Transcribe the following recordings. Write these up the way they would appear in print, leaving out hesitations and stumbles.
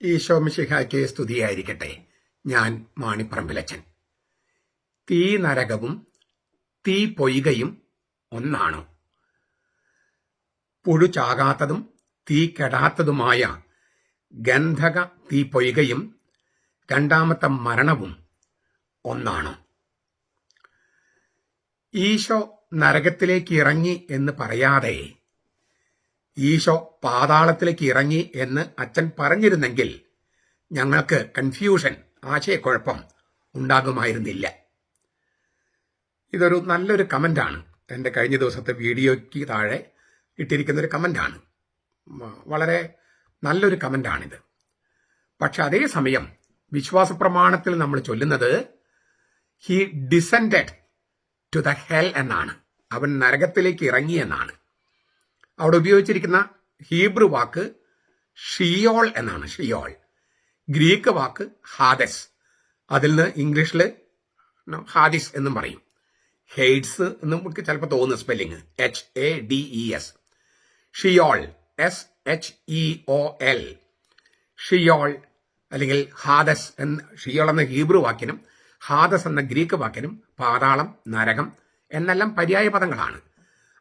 ഈശോ മിശിഹായ്ക്ക് സ്തുതിയായിരിക്കട്ടെ. ഞാൻ മാണിപ്പറമ്പിലച്ചൻ. തീ നരകവും തീ പൊയ്കയും ഒന്നാണോ? പുഴു ചാകാത്തതും തീ കെടാത്തതുമായ ഗന്ധക തീ പൊയ്കയും രണ്ടാമത്തെ മരണവും ഒന്നാണോ? ഈശോ നരകത്തിലേക്ക് ഇറങ്ങി എന്ന് പറയാതെ ഈശോ പാതാളത്തിലേക്ക് ഇറങ്ങി എന്ന് അച്ഛൻ പറഞ്ഞിരുന്നെങ്കിൽ ഞങ്ങൾക്ക് കൺഫ്യൂഷൻ, ആശയക്കുഴപ്പം ഉണ്ടാകുമായിരുന്നില്ല. ഇതൊരു നല്ലൊരു കമൻ്റാണ്. എൻ്റെ കഴിഞ്ഞ ദിവസത്തെ വീഡിയോയ്ക്ക് താഴെ ഇട്ടിരിക്കുന്നൊരു കമൻ്റാണ്. വളരെ നല്ലൊരു കമൻ്റാണിത്. പക്ഷെ അതേസമയം വിശ്വാസ പ്രമാണത്തിൽ നമ്മൾ ചൊല്ലുന്നത് he descended to the hell എന്നാണ്. അവൻ നരകത്തിലേക്ക് ഇറങ്ങി എന്നാണ്. അവിടെ ഉപയോഗിച്ചിരിക്കുന്ന ഹീബ്രു വാക്ക് ഷിയോൾ എന്നാണ്. ഷിയോൾ. ഗ്രീക്ക് വാക്ക് ഹാദസ്. അതിൽ നിന്ന് ഇംഗ്ലീഷിൽ ഹാദിസ് എന്നും പറയും. ഹെയ്ഡ്സ് എന്നും നമുക്ക് ചിലപ്പോൾ തോന്നുന്നു spelling. HADES. Sheol. SHEOL. Sheol അല്ലെങ്കിൽ ഹാദസ് എന്ന ഷിയോൾ എന്ന ഹീബ്രു വാക്കിനും ഹാദസ് എന്ന ഗ്രീക്ക് വാക്കിനും പാതാളം, നരകം എന്നെല്ലാം പര്യായ പദങ്ങളാണ്.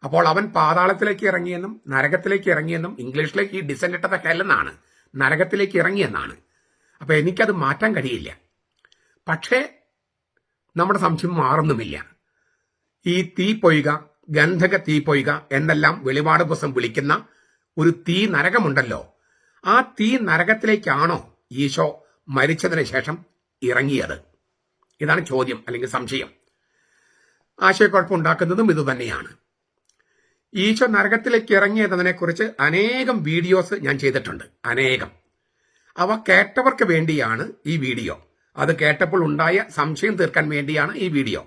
അപ്പോൾ അവൻ പാതാളത്തിലേക്ക് ഇറങ്ങിയെന്നും നരകത്തിലേക്ക് ഇറങ്ങിയെന്നും ഇംഗ്ലീഷിലേക്ക് ഈ ഡിസെൻഡ് ദ ഹെൽ എന്നാണ്, നരകത്തിലേക്ക് ഇറങ്ങിയെന്നാണ്. അപ്പൊ എനിക്കത് മാറ്റാൻ കഴിയില്ല. പക്ഷേ നമ്മുടെ സംശയം മാറുന്നുമില്ല. ഈ തീ പൊയ്ക, ഗന്ധക തീ പൊയ്ക എന്നെല്ലാം വെളിപാട് പുസ്തകം വിളിക്കുന്ന ഒരു തീ നരകമുണ്ടല്ലോ, ആ തീ നരകത്തിലേക്കാണോ ഈശോ മരിച്ചതിന് ശേഷം ഇറങ്ങിയത്? ഇതാണ് ചോദ്യം അല്ലെങ്കിൽ സംശയം. ആശയക്കുഴപ്പം ഉണ്ടാക്കുന്നതും ഇതുതന്നെയാണ്. ഈശോ നരകത്തിലേക്ക് ഇറങ്ങിയതിനെക്കുറിച്ച് അനേകം വീഡിയോസ് ഞാൻ ചെയ്തിട്ടുണ്ട്. അനേകം. അവ കേട്ടവർക്ക് വേണ്ടിയാണ് ഈ വീഡിയോ. അത് കേട്ടപ്പോൾ ഉണ്ടായ സംശയം തീർക്കാൻ വേണ്ടിയാണ് ഈ വീഡിയോ.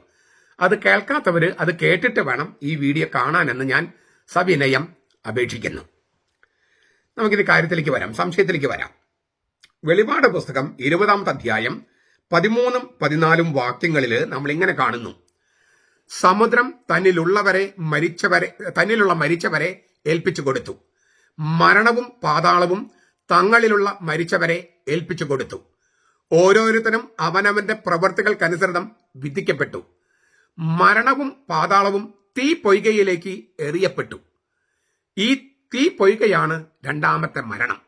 അത് കേൾക്കാത്തവര് അത് കേട്ടിട്ട് വേണം ഈ വീഡിയോ കാണാനെന്ന് ഞാൻ സവിനയം അപേക്ഷിക്കുന്നു. നമുക്കിത് കാര്യത്തിലേക്ക് വരാം, സംശയത്തിലേക്ക് വരാം. വെളിപാട് പുസ്തകം 20-ാമത്തെ അധ്യായം 13-14 വാക്യങ്ങളിൽ നമ്മൾ ഇങ്ങനെ കാണുന്നു: സമുദ്രം തന്നിലുള്ള മരിച്ചവരെ ഏൽപ്പിച്ചു കൊടുത്തു. മരണവും പാതാളവും തങ്ങളിലുള്ള മരിച്ചവരെ ഏൽപ്പിച്ചു കൊടുത്തു. ഓരോരുത്തരും അവനവന്റെ പ്രവൃത്തികൾക്കനുസൃതം വിധിക്കപ്പെട്ടു. മരണവും പാതാളവും തീ പൊയ്കയിലേക്ക് എറിയപ്പെട്ടു. ഈ തീ പൊയ്കയാണ് രണ്ടാമത്തെ മരണം.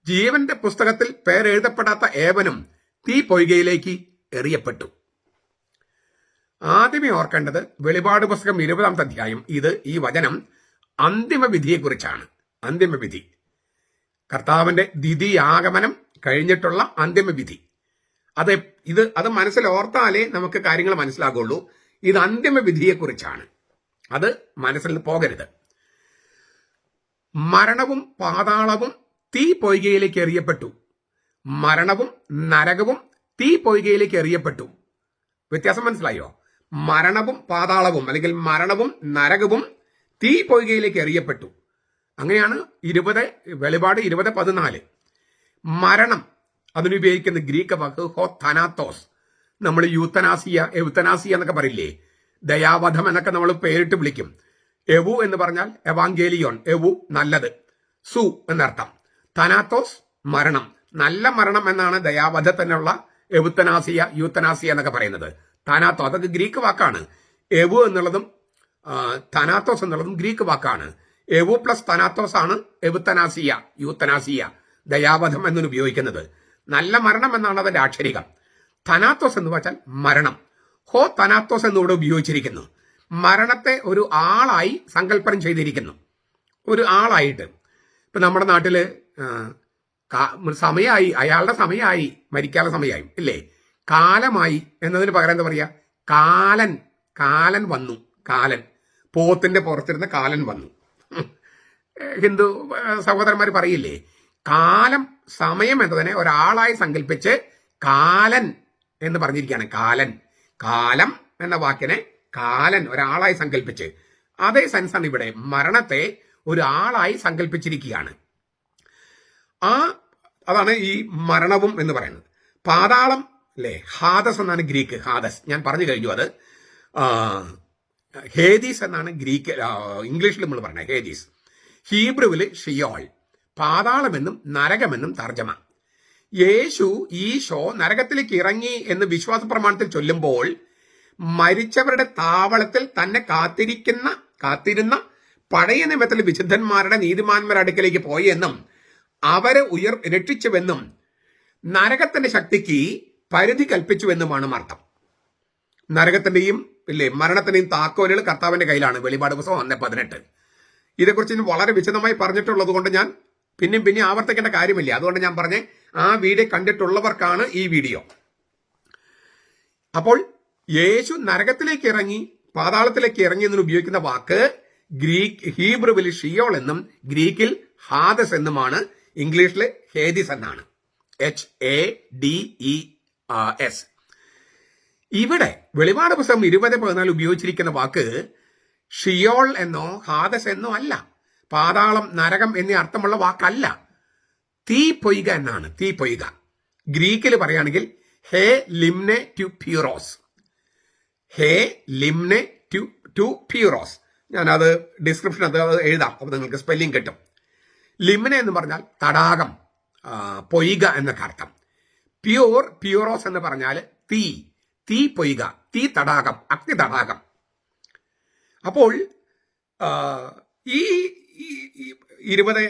ജീവന്റെ പുസ്തകത്തിൽ പേരെഴുതപ്പെടാത്ത ഏവനും തീ പൊയ്കയിലേക്ക് എറിയപ്പെട്ടു. ആദ്യമേ ഓർക്കേണ്ടത് വെളിപാട് പുസ്തകം 20-ാമത്തെ അധ്യായം, ഈ വചനം അന്തിമവിധിയെക്കുറിച്ചാണ്. അന്തിമവിധി, കർത്താവിന്റെ ദ്വിതീയാഗമനം കഴിഞ്ഞിട്ടുള്ള അന്തിമവിധി. അത് മനസ്സിൽ ഓർത്താലേ നമുക്ക് കാര്യങ്ങൾ മനസ്സിലാകുള്ളൂ. ഇത് അന്തിമവിധിയെക്കുറിച്ചാണ്. അത് മനസ്സിൽ പോകരുത്. മരണവും പാതാളവും തീ പൊയ്കയിലേക്ക് എറിയപ്പെട്ടു. മരണവും നരകവും തീ പൊയ്കയിലേക്ക് എറിയപ്പെട്ടു. വ്യത്യാസം മനസ്സിലായോ? മരണവും പാതാളവും അല്ലെങ്കിൽ മരണവും നരകവും തീ പൊയ്കയിലേക്ക് എറിയപ്പെട്ടു. അങ്ങനെയാണ് വെളിപാട് 20:14. മരണം അതിനുപയോഗിക്കുന്ന ഗ്രീക്ക് വാക്ക് ഹോ തനാത്തോസ്. നമ്മൾ എവുത്തനാസിയ എന്നൊക്കെ പറയില്ലേ, ദയാവധം എന്നൊക്കെ നമ്മൾ പേരിട്ട് വിളിക്കും. എവു എന്ന് പറഞ്ഞാൽ എവാങ്കേലിയോൺ, എവു നല്ലത്, സു എന്നർത്ഥം. തനാത്തോസ് മരണം, നല്ല മരണം എന്നാണ് ദയാവധത്തിനുള്ള യൂത്തനാസിയ എന്നൊക്കെ പറയുന്നത്. താനാത്തോ അതൊക്കെ ഗ്രീക്ക് വാക്കാണ്. എവു എന്നുള്ളതും തനാത്തോസ് എന്നുള്ളതും ഗ്രീക്ക് വാക്കാണ്. എവു പ്ലസ് തനാത്തോസ് ആണ് യൂത്തനാസിയ, ദയാവധം എന്നതിന് ഉപയോഗിക്കുന്നത്. നല്ല മരണം എന്നാണ് അതിന്റെ ആക്ഷരികം. തനാത്തോസ് എന്ന് വെച്ചാൽ മരണം. ഹോ തനാത്തോസ് എന്നിവിടെ ഉപയോഗിച്ചിരിക്കുന്നു. മരണത്തെ ഒരു ആളായി സങ്കല്പനം ചെയ്തിരിക്കുന്നു, ഒരു ആളായിട്ട്. ഇപ്പൊ നമ്മുടെ നാട്ടില് സമയമായി, അയാളുടെ സമയമായി, മരിക്കാനുള്ള സമയമായി ഇല്ലേ, കാലമായി എന്നതിന് പകരം എന്താ പറയാ, കാലൻ വന്നു. കാലൻ, പോത്തിന്റെ പുറത്തിരുന്ന കാലൻ വന്നു. ഹിന്ദു സഹോദരന്മാർ പറയില്ലേ, കാലം, സമയം എന്നതിനെ ഒരാളായി സങ്കല്പിച്ച് കാലൻ എന്ന് പറഞ്ഞിരിക്കുകയാണ്. കാലം എന്ന വാക്കിനെ കാലൻ, ഒരാളായി സങ്കല്പിച്ച്. അതേ സെൻസാണ് ഇവിടെ. മരണത്തെ ഒരു ആളായി സങ്കല്പിച്ചിരിക്കുകയാണ്. അതാണ് ഈ മരണവും എന്ന് പറയുന്നത്. പാതാളം അല്ലേ, ഹാദസ് എന്നാണ് ഗ്രീക്ക്. ഹാദസ് ഞാൻ പറഞ്ഞു കഴിഞ്ഞു. അത് ഹേദീസ് എന്നാണ് ഇംഗ്ലീഷിൽ നമ്മൾ പറഞ്ഞത്, ഹേദീസ്. ഹീബ്രുവിൽ ഷിയോൾ, പാതാളമെന്നും നരകമെന്നും തർജ്ജമ. യേശു ഈശോ നരകത്തിലേക്ക് ഇറങ്ങി എന്ന് വിശ്വാസ പ്രമാണത്തിൽ ചൊല്ലുമ്പോൾ മരിച്ചവരുടെ താവളത്തിൽ തന്നെ കാത്തിരുന്ന പഴയ നിയമത്തിലെ വിശുദ്ധന്മാരുടെ നീതിമാന്മാരുടെ അടുക്കലേക്ക് പോയി എന്നും അവരെ രക്ഷിച്ചുവെന്നും നരകത്തിന്റെ ശക്തിക്ക് പരിധി കൽപ്പിച്ചുവെന്നുമാണ് അർത്ഥം. നരകത്തിന്റെയും മരണത്തിന്റെയും താക്കോലുകൾ കർത്താവിന്റെ കയ്യിലാണ്. വെളിപാട് പുസ്തകം 1:18. ഇതേക്കുറിച്ച് വളരെ വിശദമായി പറഞ്ഞിട്ടുള്ളത് കൊണ്ട് ഞാൻ പിന്നെ ആവർത്തിക്കേണ്ട കാര്യമില്ല. അതുകൊണ്ട് ഞാൻ പറഞ്ഞ ആ വീഡിയോ കണ്ടിട്ടുള്ളവർക്കാണ് ഈ വീഡിയോ. അപ്പോൾ യേശു നരകത്തിലേക്ക് ഇറങ്ങി, പാതാളത്തിലേക്ക് ഇറങ്ങി എന്ന് ഉപയോഗിക്കുന്ന വാക്ക് ഹീബ്രുവിൽ ഷിയോൾ എന്നും ഗ്രീക്കിൽ ഹാദസ് എന്നുമാണ്. ഇംഗ്ലീഷിൽ ഹേദിസ് എന്നാണ്. HADES. ഇവിടെ വെളിപാട് പുസ്തകം 20:14 ഉപയോഗിച്ചിരിക്കുന്ന വാക്ക് ഷിയോൾ എന്നോ ഹാദസ് എന്നോ അല്ല. പാതാളം, നരകം എന്നീ അർത്ഥമുള്ള വാക്കല്ല. തീ പൊയ്ക എന്നാണ്. തീ പൊയ്ക. ഗ്രീക്കിൽ പറയുകയാണെങ്കിൽ ഹേ ലിംനെ ടു പ്യൂറോസ്. Hey ലിംനെ to പ്യൂറോസ്. ഞാനത് ഡിസ്ക്രിപ്ഷൻ അത് എഴുതാം. അപ്പൊ നിങ്ങൾക്ക് സ്പെല്ലിംഗ് കിട്ടും. ലിംനെ എന്ന് പറഞ്ഞാൽ തടാകം, പൊയ്ക എന്നൊക്കെ അർത്ഥം. പ്യൂറോസ് എന്ന് പറഞ്ഞാൽ തീ പൊയ്ക, തീ തടാകം, അഗ്നി തടാകം. അപ്പോൾ ഈ 20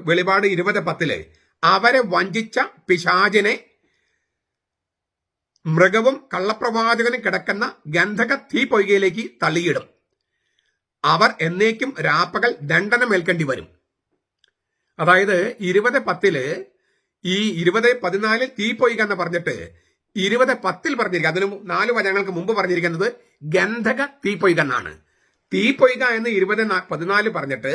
വെളിപാട് 20:10 അവരെ വഞ്ചിച്ച പിശാചിനെ മൃഗവും കള്ളപ്രവാചകനും കിടക്കുന്ന ഗന്ധക തീ പൊയ്കയിലേക്ക് തള്ളിയിടും. അവർ എന്നേക്കും രാപ്പകൽ ദണ്ഡനമേൽക്കേണ്ടി വരും. അതായത് 20:10 ഈ 20:14 തീ പൊയ്ക എന്ന് പറഞ്ഞിട്ട് 20:10 പറഞ്ഞിരിക്കുക. അതിന് 4 വചനങ്ങൾക്ക് മുമ്പ് പറഞ്ഞിരിക്കുന്നത് ഗന്ധക തീ പൊയ്ക എന്നാണ്. തീ പൊയ്ക എന്ന് 20:14 പറഞ്ഞിട്ട്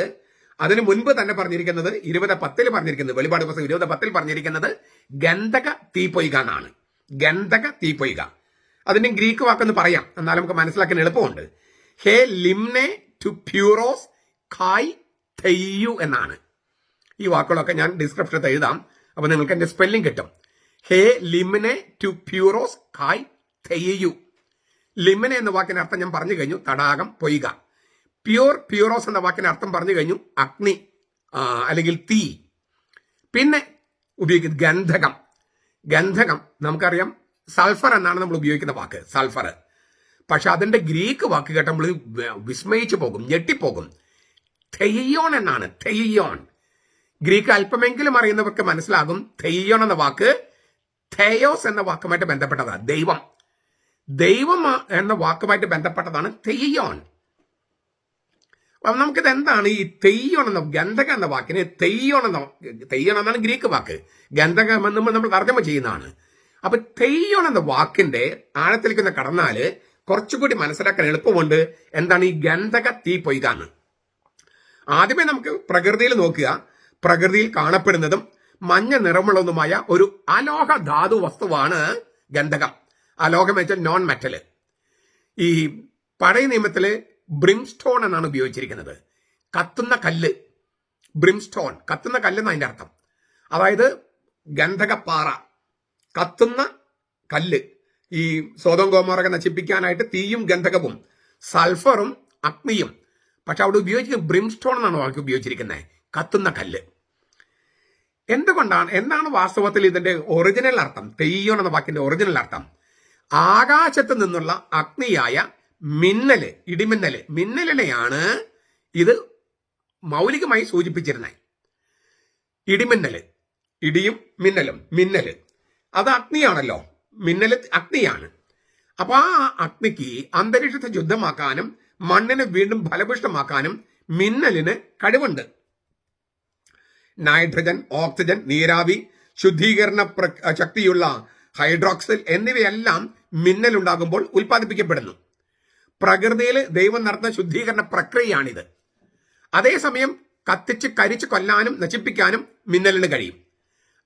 അതിന് മുൻപ് തന്നെ പറഞ്ഞിരിക്കുന്നത് 20:10 പറഞ്ഞിരിക്കുന്നത്, വെളിപാട് പുസ്തകം 20:10 പറഞ്ഞിരിക്കുന്നത് ഗന്ധക തീ പൊയ്ക എന്നാണ്. ഗന്ധക തീ പൊയ്ക. അതിന്റെ ഗ്രീക്ക് വാക്കെന്ന് പറയാം, എന്നാലും നമുക്ക് മനസ്സിലാക്കാൻ എളുപ്പമുണ്ട്. ഹേ ലിംനെ ടു പ്യൂറോസ് ഖായ് തെയ്യു എന്നാണ്. ഈ വാക്കുകളൊക്കെ ഞാൻ ഡിസ്ക്രിപ്ഷനിൽ എഴുതാം. അപ്പൊ നിങ്ങൾക്ക് എന്റെ സ്പെല്ലിംഗ് കിട്ടും. ഹേ ലിംനെ ടു പ്യൂറോസ് ഖായ് തെയ്യു. ലിംനെ എന്ന വാക്കിന്റെ അർത്ഥം ഞാൻ പറഞ്ഞു കഴിഞ്ഞു, തടാകം, പൊയ്ക. പ്യൂറോസ് എന്ന വാക്കിന്റെ അർത്ഥം പറഞ്ഞു കഴിഞ്ഞു, അഗ്നി അല്ലെങ്കിൽ തീ. പിന്നെ ഉപയോഗിക്കുന്നത് ഗന്ധകം നമുക്കറിയാം സൾഫർ എന്നാണ് നമ്മൾ ഉപയോഗിക്കുന്ന വാക്ക്, സൾഫർ. പക്ഷെ അതിന്റെ ഗ്രീക്ക് വാക്ക് കേട്ട നമ്മൾ വിസ്മയിച്ചു പോകും, ഞെട്ടിപ്പോകും. തെയ്യോൺ എന്നാണ്. തെയ്യോൺ ഗ്രീക്ക് അല്പമെങ്കിലും അറിയുന്നവർക്ക് മനസ്സിലാകും. തെയ്യോൺ എന്ന വാക്ക് തെയോസ് എന്ന വാക്കുമായിട്ട് ബന്ധപ്പെട്ടതാണ്. ദൈവം എന്ന വാക്കുമായിട്ട് ബന്ധപ്പെട്ടതാണ് തെയ്യോൺ. അപ്പൊ നമുക്കിത് എന്താണ് ഈ തെയ്യോൺ എന്ന ഗന്ധകം എന്ന വാക്കിന് തെയ്യോൺ എന്നാണ് ഗ്രീക്ക് വാക്ക്. ഗന്ധകം എന്ന് നമ്മൾ തർജ്ജമ ചെയ്യുന്നതാണ്. അപ്പൊ തെയ്യോൺ എന്ന വാക്കിന്റെ ആഴത്തിലേക്ക് ഒന്ന് കടന്നാല് കുറച്ചുകൂടി മനസ്സിലാക്കാൻ എളുപ്പമുണ്ട് എന്താണ് ഈ ഗന്ധക തീ പൊയ്ക എന്ന്. ആദ്യമേ നമുക്ക് പ്രകൃതിയിൽ നോക്കുക. പ്രകൃതിയിൽ കാണപ്പെടുന്നതും മഞ്ഞ നിറമുള്ളതുമായ ഒരു അലോഹ ധാതു വസ്തുവാണ് ഗന്ധകം. അലോഹം വെച്ചാൽ നോൺ മെറ്റല്. ഈ പഴയ നിയമത്തില് ബ്രിംസ്റ്റോൺ എന്നാണ് ഉപയോഗിച്ചിരിക്കുന്നത്. കത്തുന്ന കല്ല്, ബ്രിംസ്റ്റോൺ, കത്തുന്ന കല്ല് എന്നതിന്റെ അർത്ഥം. അതായത് ഗന്ധകപ്പാറ, കത്തുന്ന കല്ല്. ഈ സോദോം ഗോമോറയെ നശിപ്പിക്കാനായിട്ട് തീയും ഗന്ധകവും സൾഫറും അഗ്നിയും. പക്ഷെ അവിടെ ഉപയോഗിച്ചിരിക്കുന്നത് ബ്രിംസ്റ്റോൺ എന്നാണ് വാക്ക് ഉപയോഗിച്ചിരിക്കുന്നത്, കത്തുന്ന കല്ല്. എന്താണ് വാസ്തവത്തിൽ ഇതിന്റെ ഒറിജിനൽ അർത്ഥം? തെയ്യോൺ എന്ന വാക്കിന്റെ ഒറിജിനൽ അർത്ഥം ആകാശത്ത് നിന്നുള്ള അഗ്നിയായ മിന്നല്, മിന്നലിനെയാണ് ഇത് മൗലികമായി സൂചിപ്പിച്ചിരുന്നത്. ഇടിയും മിന്നല് അത് അഗ്നിയാണല്ലോ. മിന്നല് അഗ്നിയാണ്. അപ്പൊ ആ അഗ്നിക്ക് അന്തരീക്ഷത്തെ ശുദ്ധമാക്കാനും മണ്ണിനെ വീണ്ടും ഫലപുഷ്ടമാക്കാനും മിന്നലിന് കഴിവുണ്ട്. നൈട്രജൻ, ഓക്സിജൻ, നീരാവി, ശുദ്ധീകരണ ശക്തിയുള്ള ഹൈഡ്രോക്സിൽ എന്നിവയെല്ലാം മിന്നലുണ്ടാകുമ്പോൾ ഉൽപ്പാദിപ്പിക്കപ്പെടുന്നു. പ്രകൃതിയിൽ ദൈവം നടത്തുന്ന ശുദ്ധീകരണ പ്രക്രിയയാണിത്. അതേസമയം കത്തിച്ച് കരിച്ചു കൊല്ലാനും നശിപ്പിക്കാനും മിന്നലിന് കഴിയും.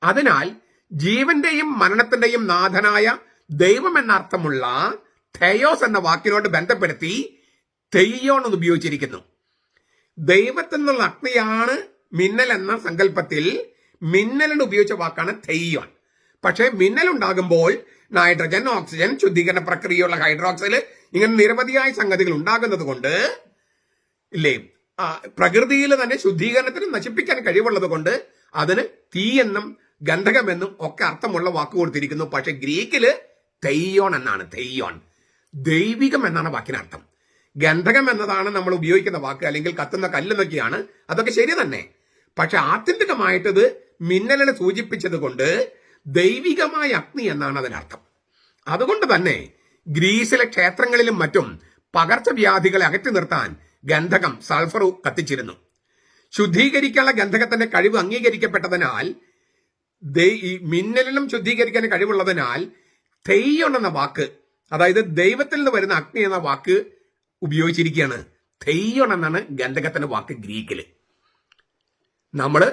അതിനാൽ ജീവന്റെയും മരണത്തിന്റെയും നാഥനായ ദൈവം എന്നർത്ഥമുള്ള തെയോസ് എന്ന വാക്കിനോട് ബന്ധപ്പെടുത്തി തെയ്യോൺ എന്ന് ഉപയോഗിച്ചിരിക്കുന്നു. ദൈവത്തിൽ നിന്നുള്ള അഗ്നിയാണ് മിന്നൽ എന്ന സങ്കല്പത്തിൽ മിന്നലിന് ഉപയോഗിച്ച വാക്കാണ് തെയ്യോൺ. പക്ഷേ മിന്നലുണ്ടാകുമ്പോൾ നൈട്രജൻ, ഓക്സിജൻ, ശുദ്ധീകരണ പ്രക്രിയയുള്ള ഹൈഡ്രോക്സൈഡ്, ഇങ്ങനെ നിരവധിയായ സംഗതികൾ ഉണ്ടാകുന്നത് കൊണ്ട് പ്രകൃതിയിൽ തന്നെ ശുദ്ധീകരണത്തിന് നശിപ്പിക്കാൻ കഴിവുള്ളത് കൊണ്ട് അതിന് തീ എന്നും ഗന്ധകമെന്നും ഒക്കെ അർത്ഥമുള്ള വാക്ക് കൊടുത്തിരിക്കുന്നു. പക്ഷെ ഗ്രീക്കില് തെയ്യോൺ എന്നാണ്. തെയ്യോൺ, ദൈവികം എന്നാണ് വാക്കിനർത്ഥം. ഗന്ധകം എന്നതാണ് നമ്മൾ ഉപയോഗിക്കുന്ന വാക്ക്, അല്ലെങ്കിൽ കത്തുന്ന കല്ലെന്നൊക്കെയാണ്. അതൊക്കെ ശരി തന്നെ. പക്ഷെ ആത്യന്തികമായിട്ടത് മിന്നലിനെ സൂചിപ്പിച്ചത് കൊണ്ട് ദൈവികമായ അഗ്നി എന്നാണ് അതിനർത്ഥം. അതുകൊണ്ട് തന്നെ ഗ്രീസിലെ ക്ഷേത്രങ്ങളിലും മറ്റും പകർച്ചവ്യാധികളെ അകറ്റി നിർത്താൻ ഗന്ധകം, സൾഫർ കത്തിച്ചിരുന്നു. ശുദ്ധീകരിക്കാനുള്ള ഗന്ധകത്തിന്റെ കഴിവ് അംഗീകരിക്കപ്പെട്ടതിനാൽ, ഈ മിന്നലിനും ശുദ്ധീകരിക്കാൻ കഴിവുള്ളതിനാൽ തെയ്യോൺ എന്ന വാക്ക്, അതായത് ദൈവത്തിൽ നിന്ന് വരുന്ന അഗ്നി എന്ന വാക്ക് ഉപയോഗിച്ചിരിക്കുകയാണ്. തെയ്യോൺ എന്നാണ് ഗന്ധകത്തിന്റെ വാക്ക് ഗ്രീക്കില്. നമ്മള്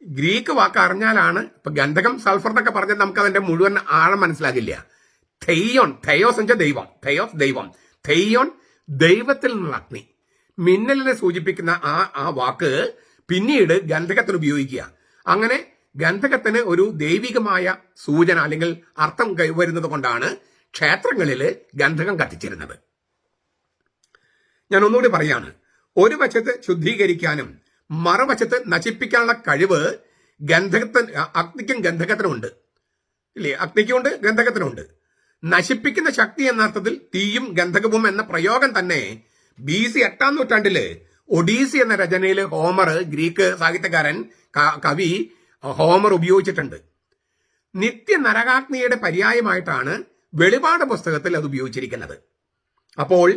ഗ്രീക്ക് വാക്ക് അറിഞ്ഞാലാണ്, ഇപ്പൊ ഗന്ധകം, സൾഫർ എന്നൊക്കെ പറഞ്ഞാൽ നമുക്ക് അതിന്റെ മുഴുവൻ ആഴം മനസ്സിലാകില്ല. തെയ്യോൺ, തെയോസ് എന്ന ദൈവം, തെയോസ് ദൈവം, തെയ്യോൺ ദൈവത്തിൽ നിന്നുള്ള അഗ്നി. മിന്നലിനെ സൂചിപ്പിക്കുന്ന ആ വാക്ക് പിന്നീട് ഗന്ധകത്തിന് ഉപയോഗിക്കുക. അങ്ങനെ ഗന്ധകത്തിന് ഒരു ദൈവികമായ സൂചന അല്ലെങ്കിൽ അർത്ഥം കൈവരുന്നത് കൊണ്ടാണ് ക്ഷേത്രങ്ങളിൽ ഗന്ധകം കത്തിച്ചിരുന്നത്. ഞാൻ ഒന്നുകൂടി പറയാണ്, ഒരു വശത്ത് ശുദ്ധീകരിക്കാനും മറുവശത്ത് നശിപ്പിക്കാനുള്ള കഴിവ് അഗ്നിക്കും ഗന്ധകത്തിനുണ്ട്, ഇല്ലേ? അഗ്നിക്കുണ്ട്, ഗന്ധകത്തിനുണ്ട്. നശിപ്പിക്കുന്ന ശക്തി എന്ന അർത്ഥത്തിൽ തീയും ഗന്ധകവും എന്ന പ്രയോഗം തന്നെ BC 8-ാം നൂറ്റാണ്ടില് ഒഡീസി എന്ന രചനയിൽ ഹോമർ, ഗ്രീക്ക് സാഹിത്യകാരൻ, കവി ഹോമർ ഉപയോഗിച്ചിട്ടുണ്ട്. നിത്യ നരകാഗ്നിയുടെ പര്യായമായിട്ടാണ് വെളിപാട് പുസ്തകത്തിൽ അത് ഉപയോഗിച്ചിരിക്കുന്നത്. അപ്പോൾ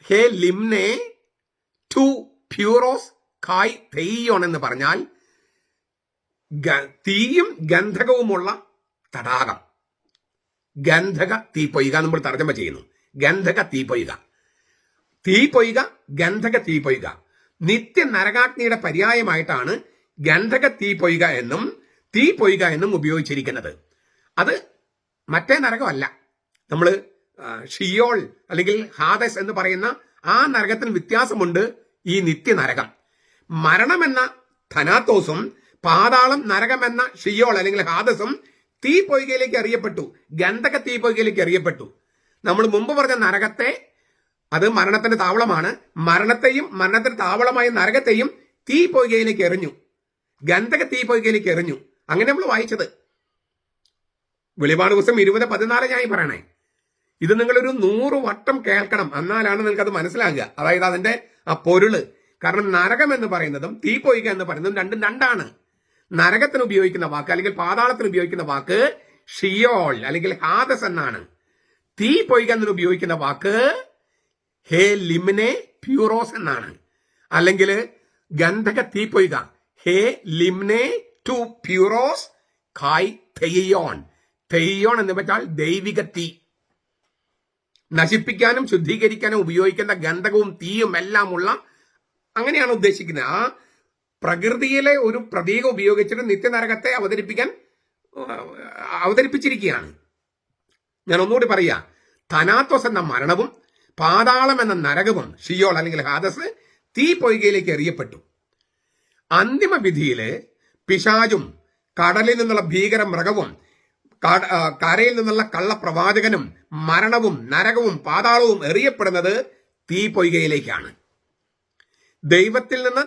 ഹേ ലിംനെ ടു പ്യൂറോസ് കായ് തെയ്യോൺ എന്ന് പറഞ്ഞാൽ തീയും ഗന്ധകവുമുള്ള തടാകം. ഗന്ധക തീപ്പൊയ്ക നമ്മൾ തർജ്ജമ ചെയ്യുന്നു. ഗന്ധക തീപ്പൊയ്ക, തീപ്പൊയ്ക, ഗന്ധക തീപ്പൊയ്ക. നിത്യ നരകാഗ്നിയുടെ പര്യായമായിട്ടാണ് ഗന്ധക തീപ്പൊയ്ക എന്നും തീപ്പൊയ്ക എന്നും ഉപയോഗിച്ചിരിക്കുന്നത്. അത് മറ്റേ നരകമല്ല. നമ്മൾ ഷിയോൾ അല്ലെങ്കിൽ ഹാദസ് എന്ന് പറയുന്ന ആ നരകത്തിന് വ്യത്യാസമുണ്ട്. ഈ നിത്യനരകം, മരണമെന്ന ധനാത്തോസും പാതാളം നരകമെന്ന ഷിയോൾ അല്ലെങ്കിൽ ഹാദസും തീപ്പൊയ്കയിലേക്ക് അറിയപ്പെട്ടു, ഗന്ധക തീപ്പൊയ്കയിലേക്ക് അറിയപ്പെട്ടു. നമ്മൾ മുമ്പ് പറഞ്ഞ നരകത്തെ, അത് മരണത്തിന്റെ താവളമാണ്, മരണത്തെയും മരണത്തിന്റെ താവളമായ നരകത്തെയും തീപ്പൊയ്കയിലേക്ക് എറിഞ്ഞു, ഗന്ധക തീപ്പൊയ്കയിലേക്ക് എറിഞ്ഞു. അങ്ങനെ നമ്മൾ വായിച്ചത് വെളിപാട് പുസ്തകം 20:14 ഞാൻ പറയണേ. ഇത് നിങ്ങളൊരു 100 വട്ടം കേൾക്കണം, എന്നാലാണ് നിങ്ങൾക്ക് അത് മനസ്സിലാകുക. അതായത് അതിന്റെ ആ പൊരുള്. കാരണം നരകം എന്ന് പറയുന്നതും തീപ്പൊയ്ക എന്ന് പറയുന്നതും രണ്ടും രണ്ടാണ്. നരകത്തിന് ഉപയോഗിക്കുന്ന വാക്ക് അല്ലെങ്കിൽ പാതാളത്തിന് ഉപയോഗിക്കുന്ന വാക്ക് ഷിയോൾ അല്ലെങ്കിൽ ഹാദസ് എന്നാണ്. തീപ്പൊയ്ക എന്ന് ഉപയോഗിക്കുന്ന വാക്ക് ഹേ ലിംനെ പ്യൂറോസ് എന്നാണ്. അല്ലെങ്കിൽ ഗന്ധക തീപ്പൊയ്ക ഹേ ലിംനെ ടു പ്യൂറോസ് കായ് തെയ്യോൺ. തെയ്യോൺ എന്ന് വെച്ചാൽ ദൈവിക തീ. നശിപ്പിക്കാനും ശുദ്ധീകരിക്കാനും ഉപയോഗിക്കുന്ന ഗന്ധകവും തീയും എല്ലാം ഉള്ള, അങ്ങനെയാണ് ഉദ്ദേശിക്കുന്നത്. ആ പ്രകൃതിയിലെ ഒരു പ്രതീകം ഉപയോഗിച്ചിട്ട് നിത്യനരകത്തെ അവതരിപ്പിച്ചിരിക്കുകയാണ്. ഞാൻ ഒന്നുകൂടി പറയാ, ധനാത്വസ് എന്ന മരണവും പാതാളം എന്ന നരകവും ഷിയോൾ അല്ലെങ്കിൽ ഹാദസ് തീപ്പൊയ്കയിലേക്ക് എറിയപ്പെട്ടു. അന്തിമ വിധിയില് പിശാചും കടലിൽ നിന്നുള്ള ഭീകര മൃഗവും കരയിൽ നിന്നുള്ള കള്ളപ്രവാചകനും മരണവും നരകവും പാതാളവും എറിയപ്പെടുന്നത് തീപ്പൊയ്കയിലേക്കാണ്. ദൈവത്തിൽ നിന്ന്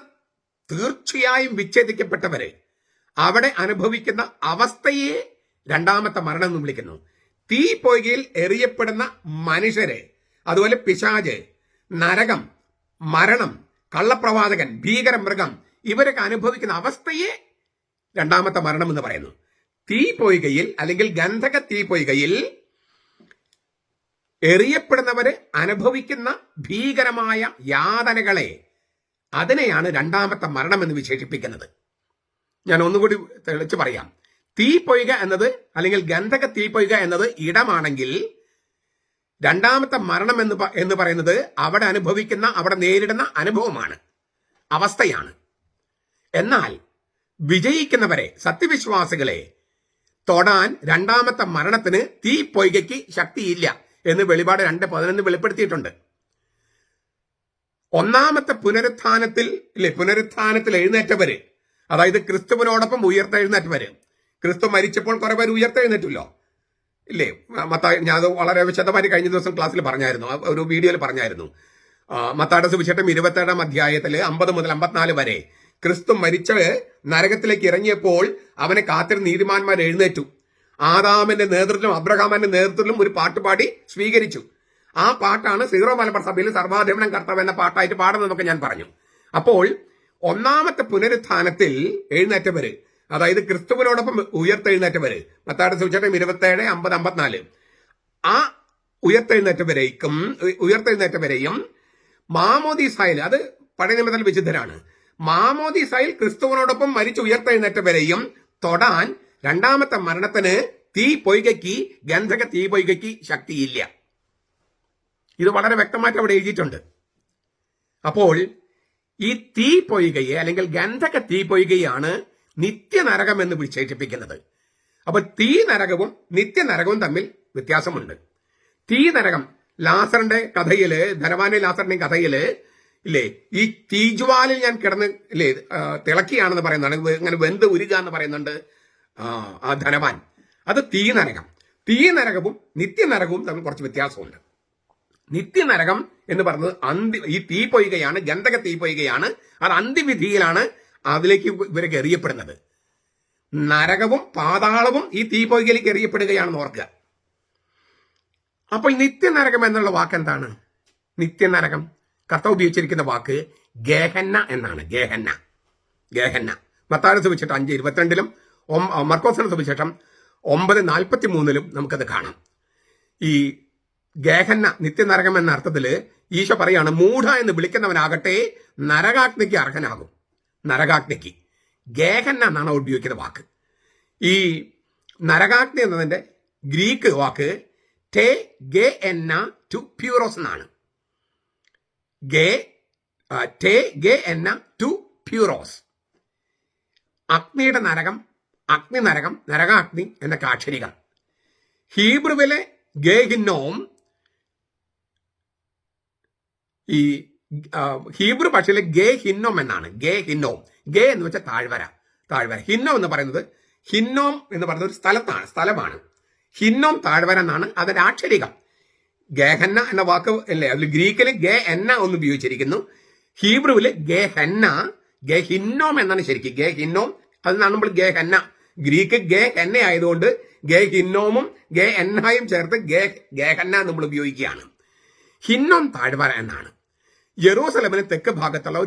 തീർച്ചയായും വിച്ഛേദിക്കപ്പെട്ടവരെ അവിടെ അനുഭവിക്കുന്ന അവസ്ഥയെ രണ്ടാമത്തെ മരണം എന്ന് വിളിക്കുന്നു. തീപ്പൊയ്കയിൽ എറിയപ്പെടുന്ന മനുഷ്യരെ, അതുപോലെ പിശാച്, നരകം, മരണം, കള്ളപ്രവാചകൻ, ഭീകര മൃഗം, ഇവരൊക്കെ അനുഭവിക്കുന്ന അവസ്ഥയെ രണ്ടാമത്തെ മരണം എന്ന് പറയുന്നു. തീപ്പൊയ്കയിൽ അല്ലെങ്കിൽ ഗന്ധക തീപ്പൊയ്കയിൽ എറിയപ്പെടുന്നവര് അനുഭവിക്കുന്ന ഭീകരമായ യാതനകളെ, അതിനെയാണ് രണ്ടാമത്തെ മരണം എന്ന് വിശേഷിപ്പിക്കുന്നത്. ഞാൻ ഒന്നുകൂടി തെളിച്ചു പറയാം. തീപ്പൊയ്ക എന്നത് അല്ലെങ്കിൽ ഗന്ധക തീപ്പൊയ്ക എന്നത് ഇടമാണെങ്കിൽ, രണ്ടാമത്തെ മരണം എന്ന് പറയുന്നത് അവിടെ അനുഭവിക്കുന്ന, അവിടെ നേരിടുന്ന അനുഭവമാണ്, അവസ്ഥയാണ്. എന്നാൽ വിജയിക്കുന്നവരെ, സത്യവിശ്വാസികളെ തൊടാൻ രണ്ടാമത്തെ മരണത്തിന് തീപ്പൊയ്കയ്ക്ക് ശക്തിയില്ല എന്ന് വെളിപാട് 2:11 വെളിപ്പെടുത്തിയിട്ടുണ്ട്. ഒന്നാമത്തെ പുനരുത്ഥാനത്തിൽ എഴുന്നേറ്റവര്, അതായത് ക്രിസ്തുവിനോടൊപ്പം ഉയർത്തെഴുന്നേറ്റവര്, ക്രിസ്തു മരിച്ചപ്പോൾ കുറെ പേര് ഉയർത്തെഴുന്നേറ്റല്ലോ, ഇല്ലേ? ഞാൻ അത് വളരെ വിശദമായിട്ട് കഴിഞ്ഞ ദിവസം ക്ലാസ്സിൽ പറഞ്ഞായിരുന്നു, ഒരു വീഡിയോയിൽ പറഞ്ഞായിരുന്നു. മത്തായിയുടെ സുവിശേഷം 27-ാം അധ്യായത്തിൽ 50 മുതൽ 54 വരെ ക്രിസ്തു മരിച്ച് നരകത്തിലേക്ക് ഇറങ്ങിയപ്പോൾ അവനെ കാത്തിരുന്ന നീതിമാന്മാർ എഴുന്നേറ്റു. ആദാമിന്റെ നേതൃത്വത്തിലും അബ്രഹാമിന്റെ നേതൃത്വത്തിലും ഒരു പാട്ടുപാടി സ്വീകരിച്ചു. ആ പാട്ടാണ് സീറോ മലബാർ സഭയിൽ സർവാധിപനം കർത്താവ് എന്ന പാട്ടായിട്ട് പാടുന്നതൊക്കെ ഞാൻ പറഞ്ഞു. അപ്പോൾ ഒന്നാമത്തെ പുനരുത്ഥാനത്തിൽ എഴുന്നേറ്റവര്, അതായത് ക്രിസ്തുവിനോടൊപ്പം ഉയർത്തെഴുന്നേറ്റവര്, മത്തായിയുടെ സുവിശേഷം 27, 50, 54, ആ ഉയർത്തെഴുന്നേറ്റവരെയും മാമോദീസായിൽ, അത് പഴയ നിയമത്തിൽ വിശുദ്ധരാണ്, മാമോദീസായിൽ ക്രിസ്തുവിനോടൊപ്പം മരിച്ച് ഉയർത്തെഴുന്നേറ്റവരെയും തൊടാൻ രണ്ടാമത്തെ മരണത്തിന് ഗന്ധക തീ പൊയ്കയ്ക്ക് ശക്തിയില്ല. ഇത് വളരെ വ്യക്തമായിട്ട് അവിടെ എഴുതിയിട്ടുണ്ട്. അപ്പോൾ ഈ തീ പൊയ്കയെ അല്ലെങ്കിൽ ഗന്ധക തീ പൊയ്കയാണ് നിത്യനരകം എന്ന് വിശേഷിപ്പിക്കുന്നത്. അപ്പൊ തീ നരകവും നിത്യനരകവും തമ്മിൽ വ്യത്യാസമുണ്ട്. തീ നരകം ലാസറിന്റെ കഥയില്, ധനവാന്റെ ലാസറിന്റെയും കഥയില് ഇല്ലേ, ഈ തീജ്വാലിൽ ഞാൻ കിടന്ന് ഇല്ലേ തിളക്കിയാണെന്ന് പറയുന്നതാണ്, ഇങ്ങനെ വെന്ത് ഉരുക എന്ന് പറയുന്നുണ്ട് ആ ധനവാൻ. അത് തീ നരകം. തീ നരകവും നിത്യനരകവും തമ്മിൽ കുറച്ച് വ്യത്യാസമുണ്ട്. നിത്യനരകം എന്ന് പറയുന്നത് ഈ തീ പൊയ്കയാണ്, ഗന്ധക തീ പൊയ്കയാണ്. അത് അന്ത്യവിധിയിലാണ് അതിലേക്ക് ഇവരൊക്കെ എറിയപ്പെടുന്നത്. നരകവും പാതാളവും ഈ തീ പൊയ്കയിലേക്ക് എറിയപ്പെടുകയാണെന്ന് ഓർക്കുക. അപ്പോൾ നിത്യനരകം എന്നുള്ള വാക്ക് എന്താണ്? നിത്യനരകം കർത്താവ് ഉപയോഗിച്ചിരിക്കുന്ന വാക്ക് ഗേഹന്ന എന്നാണ്. ഗേഹന്ന മത്തായിയുടെ സുവിശേഷം 5:22 മർക്കോസിന്റെ സുവിശേഷം 9:43 നമുക്കത് കാണാം. ഈ ഗേഹന്ന നിത്യനരകം എന്ന അർത്ഥത്തില് ഈശോ പറയാണ്, മൂഢ എന്ന് വിളിക്കുന്നവനാകട്ടെ നരകാഗ്നിക്ക് അർഹനാകും. നരകാഗ്നിക്ക് ഗേഹന്ന എന്നാണ് ഉപയോഗിക്കുന്ന വാക്ക്. ഈ നരകാഗ്നി എന്നതിന്റെ ഗ്രീക്ക് വാക്ക് ടേ ഗേ എന്ന ടു പ്യൂറോസ് എന്നാണ്. ടേ ഗേ എന്ന ടു പ്യൂറോസ്. അഗ്നിയുടെ നരകം, അഗ്നി നരകം, നരകാഗ്നി എന്നൊക്കെ അക്ഷരികൾ. ഹീബ്രുവിലെ ഗേഹിന്നോം, ഈ ഹീബ്രു ഭാഷയിലെ ഗേഹിന്നോം എന്നാണ്. ഗേഹിന്നോം, ഗേ എന്ന് വെച്ചാൽ താഴ്വര. ഹിന്നോം എന്ന് പറയുന്നത്, ഹിന്നോം എന്ന് പറയുന്നത് ഒരു സ്ഥലമാണ്. ഹിന്നോം താഴ്വര എന്നാണ് അതിന്റെ അക്ഷരികം. ഗേഹന്ന എന്ന വാക്ക് അല്ലേ, അതിൽ ഗ്രീക്കില് ഗേ എന്ന ഒന്ന് ഉപയോഗിച്ചിരിക്കുന്നു. ഹീബ്രുവില് ഗേഹിന്നോം എന്നാണ് ശരിക്കും. ഗേഹിന്നോം, അതിനാണ് നമ്മൾ ഗേഹന്ന. ഗ്രീക്ക് ഗേഹന്ന ആയതുകൊണ്ട് ഗേഹിന്നോമും ഗേ എന്നായും ചേർത്ത് ഗേഹന്ന നമ്മൾ ഉപയോഗിക്കുകയാണ്. ഹിന്നോം താഴ്വര എന്നാണ്. യെറൂസലമിന് തെക്ക് ഭാഗത്തുള്ള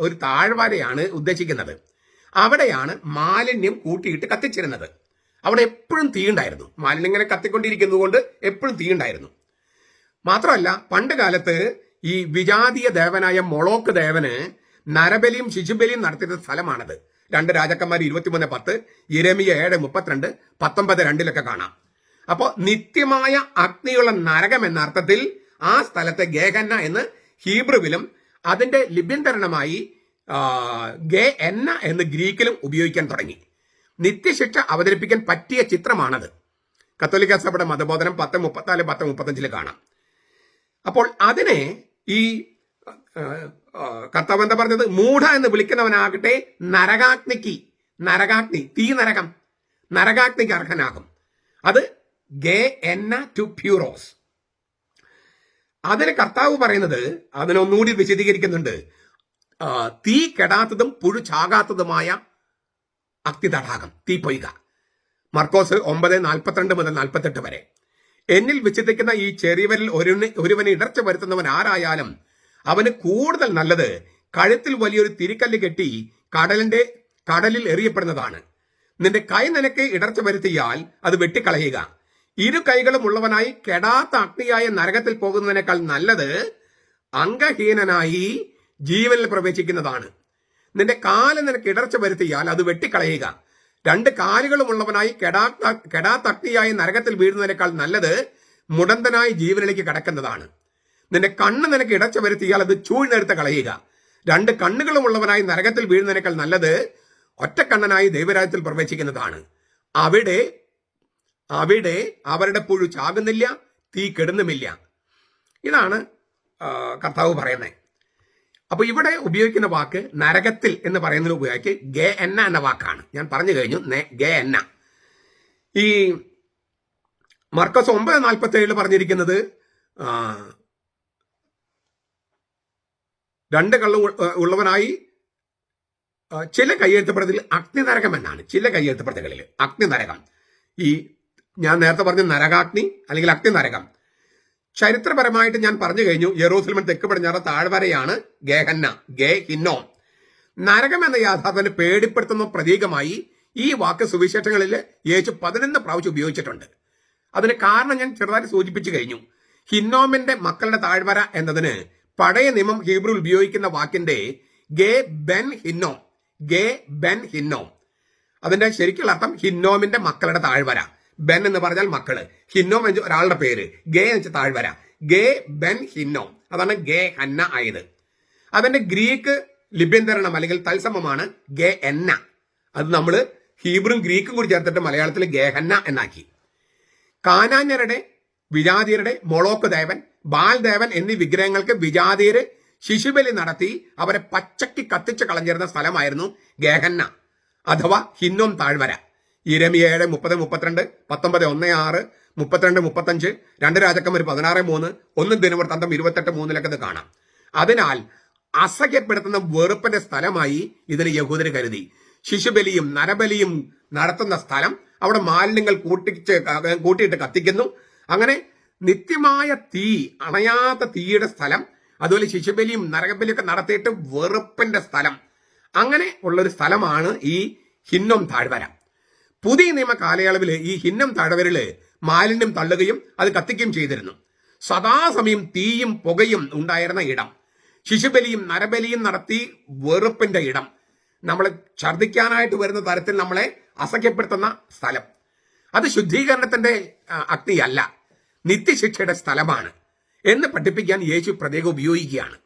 ഒരു താഴ്വരയാണ് ഉദ്ദേശിക്കുന്നത്. അവിടെയാണ് മാലിന്യം കൂട്ടിയിട്ട് കത്തിച്ചിരുന്നത്. അവിടെ എപ്പോഴും തീയുണ്ടായിരുന്നു. മാലിന്യം ഇങ്ങനെ കത്തിക്കൊണ്ടിരിക്കുന്നത് കൊണ്ട് എപ്പോഴും തീയുണ്ടായിരുന്നു. മാത്രമല്ല, പണ്ട് കാലത്ത് ഈ വിജാതീയ ദേവനായ മൊളോക്ക് ദേവന് നരബലിയും ശിശുബലിയും നടത്തിയ സ്ഥലമാണത്. 2 രാജാക്കന്മാർ 23:10, യിരെമ്യാ 7:32, 19:2 കാണാം. അപ്പോ നിത്യമായ അഗ്നിയുള്ള നരകം എന്ന അർത്ഥത്തിൽ ആ സ്ഥലത്തെ ഗേഹന്ന എന്ന് ഹീബ്രുവിലും അതിന്റെ ലിപ്യന്തരണമായി ഗേ എന്ന എന്ന് ഗ്രീക്കിലും ഉപയോഗിക്കാൻ തുടങ്ങി. നിത്യശിക്ഷ അവതരിപ്പിക്കാൻ പറ്റിയ ചിത്രമാണത്. കത്തോലിക്ക സഭയുടെ മതബോധനം 10:34, 10:35 കാണാം. അപ്പോൾ അതിനെ ഈ കർത്താവ് എന്താ പറഞ്ഞത്? മൂഢ എന്ന് വിളിക്കുന്നവനാകട്ടെ നരകാഗ്നി, തീ നരകം, നരകാഗ്നിക്ക് അർഹനാകും. അത് ഗേ എന്ന ടു പ്യൂറോസ്. അതിന് കർത്താവ് പറയുന്നത്, അതിനൊന്നുകൂടി വിശദീകരിക്കുന്നുണ്ട്, തീ കെടാത്തതും പുഴു ചാകാത്തതുമായ അഗ്നി തടാകം, തീ പൊയ്ക. മർക്കോസ് 9:42 മുതൽ 48 വരെ. എന്നിൽ വിശ്വസിക്കുന്ന ഈ ചെറിയവരിൽ ഒരുവന് ഇടർച്ച വരുത്തുന്നവൻ ആരായാലും അവന് കൂടുതൽ നല്ലത് കഴുത്തിൽ വലിയൊരു തിരിക്കല്ല് കെട്ടി കടലിൽ എറിയപ്പെടുന്നതാണ്. നിന്റെ കൈ നിനക്ക് ഇടർച്ച വരുത്തിയാൽ അത് വെട്ടിക്കളയുക. 2 കൈകളും ഉള്ളവനായി കെടാത്ത അഗ്നിയായ നരകത്തിൽ പോകുന്നതിനേക്കാൾ നല്ലത് അംഗഹീനനായി ജീവനിൽ പ്രവേശിക്കുന്നതാണ്. നിന്റെ കാല് നിനക്ക് ഇടർച്ച വരുത്തിയാൽ അത് വെട്ടിക്കളയുക. 2 കാലുകളും ഉള്ളവനായി കെടാത്ത അഗ്നിയായ നരകത്തിൽ വീഴുന്നതിനേക്കാൾ നല്ലത് മുടന്തനായി ജീവനിലേക്ക് കടക്കുന്നതാണ്. നിന്റെ കണ്ണ് നിനക്ക് ഇടർച്ച വരുത്തിയാൽ അത് ചൂഴ്ന്നെടുത്ത് കളയുക. 2 കണ്ണുകളും ഉള്ളവനായി നരകത്തിൽ വീഴുന്നതിനേക്കാൾ നല്ലത് ഒറ്റക്കണ്ണനായി ദൈവരാജ്യത്തിൽ പ്രവേശിക്കുന്നതാണ്. അവിടെ അവരുടെ പുഴു ചാകുന്നില്ല, തീ കെടുന്നുമില്ല. ഇതാണ് കർത്താവ് പറയുന്നത്. അപ്പൊ ഇവിടെ ഉപയോഗിക്കുന്ന വാക്ക് നരകത്തിൽ എന്ന് പറയുന്നതിന് ഉപയോഗിക്ക് ഗേ എന്ന എന്ന വാക്കാണ്. ഞാൻ പറഞ്ഞു കഴിഞ്ഞു, ഗേ എന്ന. ഈ മർക്കോസ് 9:47 പറഞ്ഞിരിക്കുന്നത് 2 കള്ളും ഉള്ളവനായി ചില കയ്യെഴുത്തുപ്രതികളിൽ അഗ്നിനരകം എന്നാണ്. ചില കയ്യെഴുത്തുപ്രതികളിൽ അഗ്നിനരകം. ഈ ഞാൻ നേരത്തെ പറഞ്ഞ നരകാഗ്നി അല്ലെങ്കിൽ അഗ്നിനരകം ചരിത്രപരമായിട്ട് ഞാൻ പറഞ്ഞു കഴിഞ്ഞു. യെറൂസലേമിന് തെക്ക് പടിഞ്ഞാറ് താഴ്വരയാണ് ഗേഹന്ന, ഹിന്നോം. നരകം എന്ന യാഥാർത്ഥ്യത്തിന് പേടിപ്പെടുത്തുന്ന പ്രതീകമായി ഈ വാക്ക് സുവിശേഷങ്ങളിൽ യേശു 11 പ്രാവശ്യം ഉപയോഗിച്ചിട്ടുണ്ട്. അതിന് കാരണം ഞാൻ ചെറുതായി സൂചിപ്പിച്ചു കഴിഞ്ഞു. ഹിന്നോമിന്റെ മക്കളുടെ താഴ്വര എന്നതിന് പഴയ നിയമം ഹീബ്രുവിൽ ഉപയോഗിക്കുന്ന വാക്കിന്റെ ഗേ ബെൻ ഹിന്നോം. അതിന്റെ ശരിക്കുള്ള അർത്ഥം ഹിന്നോമിന്റെ മക്കളുടെ താഴ്വര. ബെൻ എന്ന് പറഞ്ഞാൽ മക്കള്, ഹിന്നോം എന്ന് ഒരാളുടെ പേര്, ഗേ എന്ന് വെച്ചാൽ താഴ്വര. ഗേ ബെൻ ഹിന്നോം, അതാണ് ഗേ ഹന്ന ആയത്. അതിന്റെ ഗ്രീക്ക് ലിപ്യന്തരണം അല്ലെങ്കിൽ തത്സമമാണ് ഗേ എന്ന. അത് നമ്മൾ ഹീബ്രും ഗ്രീക്കും കൂടി ചേർത്തിട്ട് മലയാളത്തിൽ ഗേഹന്ന എന്നാക്കി. കാനാന്യരുടെ, വിജാതിയരുടെ മൊളോക്ക് ദേവൻ, ബാൽ ദേവൻ എന്നീ വിഗ്രഹങ്ങൾക്ക് വിജാതിയര് ശിശുബലി നടത്തി അവരെ പച്ചയ്ക്ക് കത്തിച്ച് കളഞ്ഞിരുന്ന സ്ഥലമായിരുന്നു ഗേഹന്ന അഥവാ ഹിന്നോം താഴ്വര. യിരെമ്യാ 30:32, 19:1-6, 32-35, 2 രാജാക്കന്മാർ 16:3, 1 ദിനവൃത്താന്തം 28:3 കാണാം. അതിനാൽ അസഹ്യപ്പെടുത്തുന്ന വെറുപ്പിന്റെ സ്ഥലമായി ഇതിന് യഹൂദര് കരുതി. ശിശുബലിയും നരബലിയും നടത്തുന്ന സ്ഥലം, അവിടെ മാലിന്യങ്ങൾ കൂട്ടിയിട്ട് കത്തിക്കുന്നു. അങ്ങനെ നിത്യമായ തീ, അണയാത്ത തീയുടെ സ്ഥലം, അതുപോലെ ശിശുബലിയും നരകബലിയൊക്കെ നടത്തിയിട്ട് വെറുപ്പിന്റെ സ്ഥലം, അങ്ങനെ ഉള്ളൊരു സ്ഥലമാണ് ഈ ഹിന്നോം താഴ്വര. പുതിയ നിയമ കാലയളവിൽ ഈ ഹിന്നോം താഴ്വരയില് മാലിന്യം തള്ളുകയും അത് കത്തിക്കുകയും ചെയ്തിരുന്നു. സദാസമയം തീയും പുകയും ഉണ്ടായിരുന്ന ഇടം, ശിശുബലിയും നരബലിയും നടത്തി വെറുപ്പിന്റെ ഇടം, നമ്മളെ ഛർദ്ദിക്കാനായിട്ട് വരുന്ന തരത്തിൽ നമ്മളെ അസഹ്യപ്പെടുത്തുന്ന സ്ഥലം. അത് ശുദ്ധീകരണത്തിന്റെ അഗ്നിയല്ല, നിത്യശിക്ഷയുടെ സ്ഥലമാണ് എന്ന് പഠിപ്പിക്കാൻ യേശു പ്രത്യേകം ഉപയോഗിക്കുകയാണ്.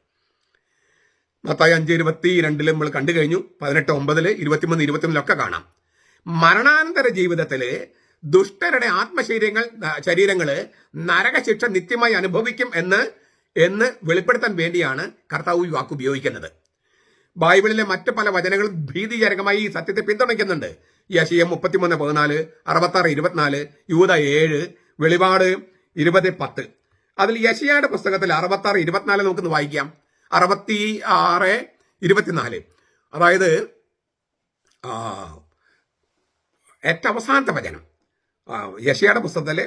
മത്തായി 5:22 നമ്മൾ കണ്ടു കഴിഞ്ഞു. 18:9, 23, 23 കാണാം. മരണാനന്തര ജീവിതത്തില് ദുഷ്ടരുടെ ശരീരങ്ങള് നരകശിക്ഷ നിത്യമായി അനുഭവിക്കും എന്ന് വെളിപ്പെടുത്താൻ വേണ്ടിയാണ് കർത്താവ് ഈ വാക്ക് ഉപയോഗിക്കുന്നത്. ബൈബിളിലെ മറ്റ് പല വചനങ്ങളും ഭീതിജനകമായി ഈ സത്യത്തെ പിന്തുണയ്ക്കുന്നുണ്ട്. യെശയ്യാ 33:14, 66:24, യൂദാ 7, വെളിപാട് 20:10. അതിൽ യെശയ്യായുടെ പുസ്തകത്തിൽ 66:24 നമുക്കൊന്ന് വായിക്കാം. 66:24, അതായത് ഏറ്റവും അവസാനത്തെ വചനം. യെശയ്യായുടെ പുസ്തകത്തിലെ